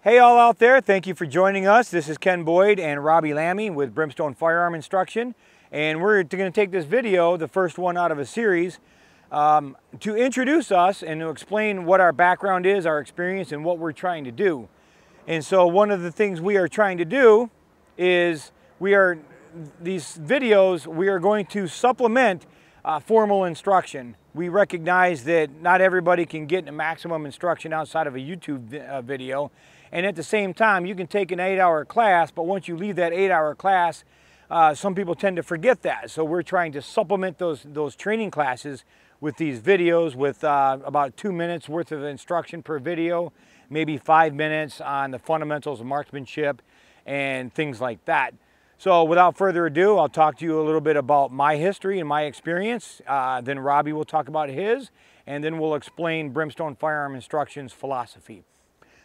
Hey all out there, thank you for joining us. This is Ken Boyd and Robbie Lammy with Brimstone Firearm Instruction. And we're going to take this video, the first one out of a series, to introduce us and to explain what our background is, our experience, and what we're trying to do. And so one of the things we are trying to do is these videos, we are going to supplement formal instruction. We recognize that not everybody can get a maximum instruction outside of a YouTube video. And at the same time, you can take an 8-hour class, but once you leave that 8-hour class, some people tend to forget that. So we're trying to supplement those training classes with these videos with about 2 minutes worth of instruction per video, maybe 5 minutes on the fundamentals of marksmanship and things like that. So without further ado, I'll talk to you a little bit about my history and my experience. Then Robbie will talk about his, and then we'll explain Brimstone Firearm Instruction's philosophy.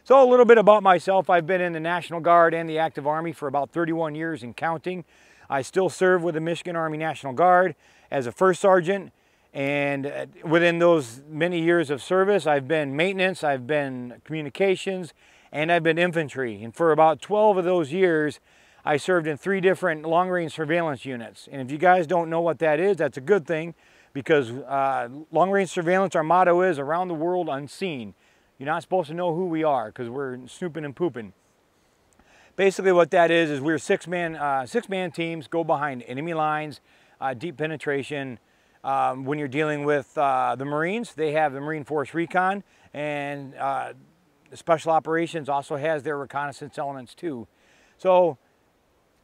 So a little bit about myself. I've been in the National Guard and the Active Army for about 31 years and counting. I still serve with the Michigan Army National Guard as a first sergeant. And within those many years of service, I've been maintenance, I've been communications, and I've been infantry. And for about 12 of those years, I served in 3 different long-range surveillance units. And if you guys don't know what that is, that's a good thing, because long-range surveillance, our motto is around the world unseen. You're not supposed to know who we are because we're snooping and pooping. Basically what that is we're six-man teams, go behind enemy lines, deep penetration. When you're dealing with the Marines, they have the Marine Force Recon, and the Special Operations also has their reconnaissance elements too. So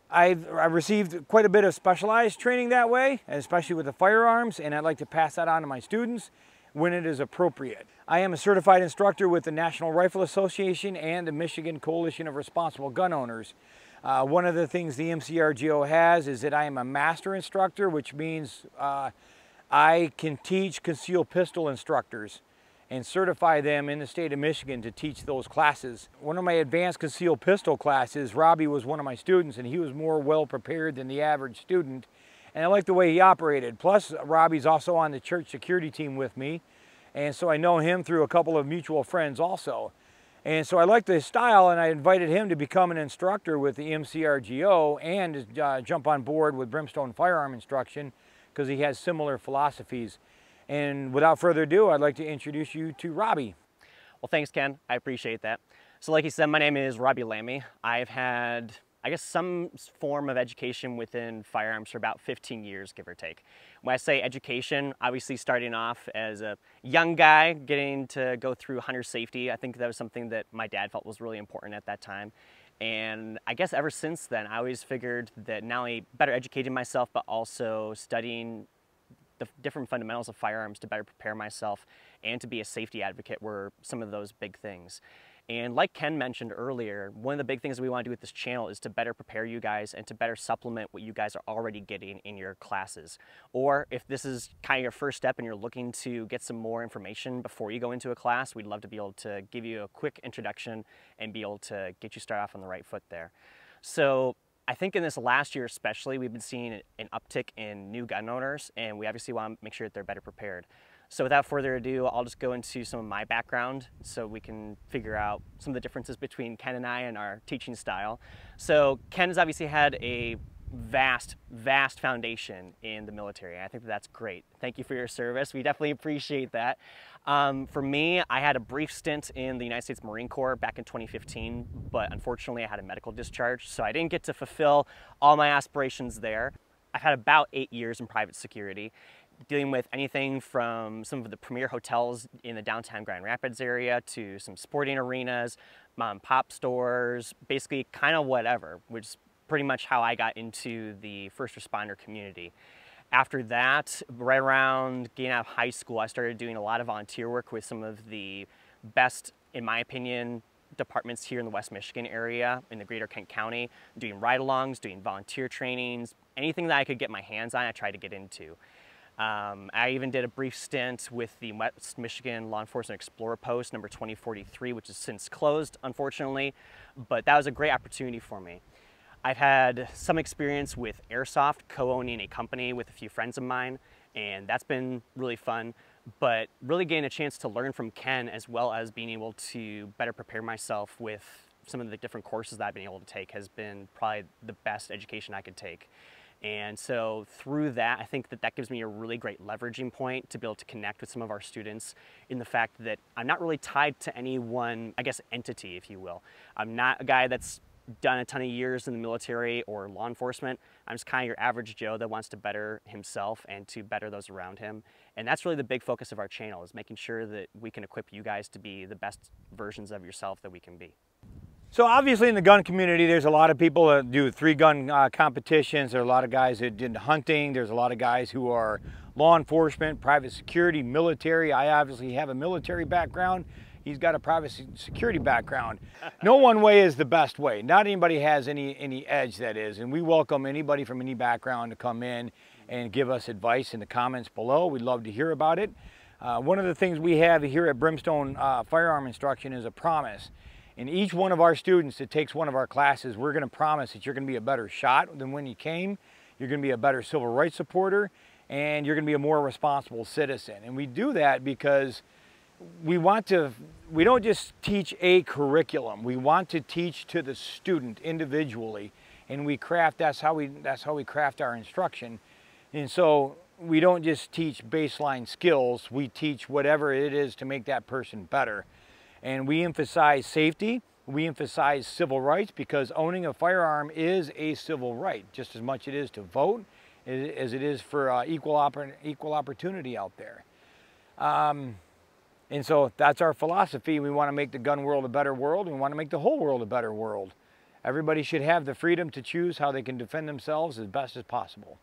I've received quite a bit of specialized training that way, especially with the firearms, and I'd like to pass that on to my students when it is appropriate. I am a certified instructor with the National Rifle Association and the Michigan Coalition of Responsible Gun Owners. One of the things the MCRGO has is that I am a master instructor, which means I can teach concealed pistol instructors and certify them in the state of Michigan to teach those classes. One of my advanced concealed pistol classes, Robbie was one of my students, and he was more well prepared than the average student. And I like the way he operated. Plus, Robbie's also on the church security team with me. And so I know him through a couple of mutual friends also. And so I liked his style, and I invited him to become an instructor with the MCRGO and jump on board with Brimstone Firearm Instruction because he has similar philosophies. And without further ado, I'd like to introduce you to Robbie. Well, thanks, Ken. I appreciate that. So like you said, my name is Robbie Lammy. I've had, I guess, some form of education within firearms for about 15 years, give or take. When I say education, obviously starting off as a young guy, getting to go through hunter safety, I think that was something that my dad felt was really important at that time. And I guess ever since then, I always figured that not only better educating myself, but also studying the different fundamentals of firearms to better prepare myself and to be a safety advocate were some of those big things. And like Ken mentioned earlier, one of the big things that we want to do with this channel is to better prepare you guys and to better supplement what you guys are already getting in your classes. Or if this is kind of your first step and you're looking to get some more information before you go into a class, we'd love to be able to give you a quick introduction and be able to get you started off on the right foot there. So I think in this last year especially, we've been seeing an uptick in new gun owners, and we obviously want to make sure that they're better prepared. So without further ado, I'll just go into some of my background so we can figure out some of the differences between Ken and I and our teaching style. So Ken has obviously had a vast foundation in the military. I think that's great. Thank you for your service. We definitely appreciate that. For me, I had a brief stint in the United States Marine Corps back in 2015, but unfortunately I had a medical discharge, so I didn't get to fulfill all my aspirations there. I've had about 8 years in private security, dealing with anything from some of the premier hotels in the downtown Grand Rapids area to some sporting arenas, mom and pop stores, basically kind of whatever, which is pretty much how I got into the first responder community. After that, right around getting out of high school, I started doing a lot of volunteer work with some of the best, in my opinion, departments here in the West Michigan area, in the greater Kent County, doing ride-alongs, doing volunteer trainings, anything that I could get my hands on, I tried to get into. I even did a brief stint with the West Michigan Law Enforcement Explorer Post number 2043, which is since closed, unfortunately, but that was a great opportunity for me. I've had some experience with airsoft, co-owning a company with a few friends of mine, and that's been really fun. But really getting a chance to learn from Ken, as well as being able to better prepare myself with some of the different courses that I've been able to take has been probably the best education I could take. And so through that, I think that that gives me a really great leveraging point to be able to connect with some of our students in the fact that I'm not really tied to any one, I guess, entity, if you will. I'm not a guy that's done a ton of years in the military or law enforcement. I'm just kind of your average Joe that wants to better himself and to better those around him. And that's really the big focus of our channel, is making sure that we can equip you guys to be the best versions of yourself that we can be. So obviously in the gun community, there's a lot of people that do 3-gun competitions. There are a lot of guys that did hunting. There's a lot of guys who are law enforcement, private security, military. I obviously have a military background. He's got a private security background. No one way is the best way. Not anybody has any edge, that is. And we welcome anybody from any background to come in and give us advice in the comments below. We'd love to hear about it. One of the things we have here at Brimstone Firearm Instruction is a promise. And each one of our students that takes one of our classes, we're going to promise that you're going to be a better shot than when you came, you're going to be a better civil rights supporter, and you're going to be a more responsible citizen. And we do that because we don't just teach a curriculum. We want to teach to the student individually, and that's how we craft our instruction. And so we don't just teach baseline skills, we teach whatever it is to make that person better. And we emphasize safety, we emphasize civil rights, because owning a firearm is a civil right, just as much it is to vote as it is for equal opportunity out there. And so that's our philosophy. We want to make the gun world a better world. We want to make the whole world a better world. Everybody should have the freedom to choose how they can defend themselves as best as possible.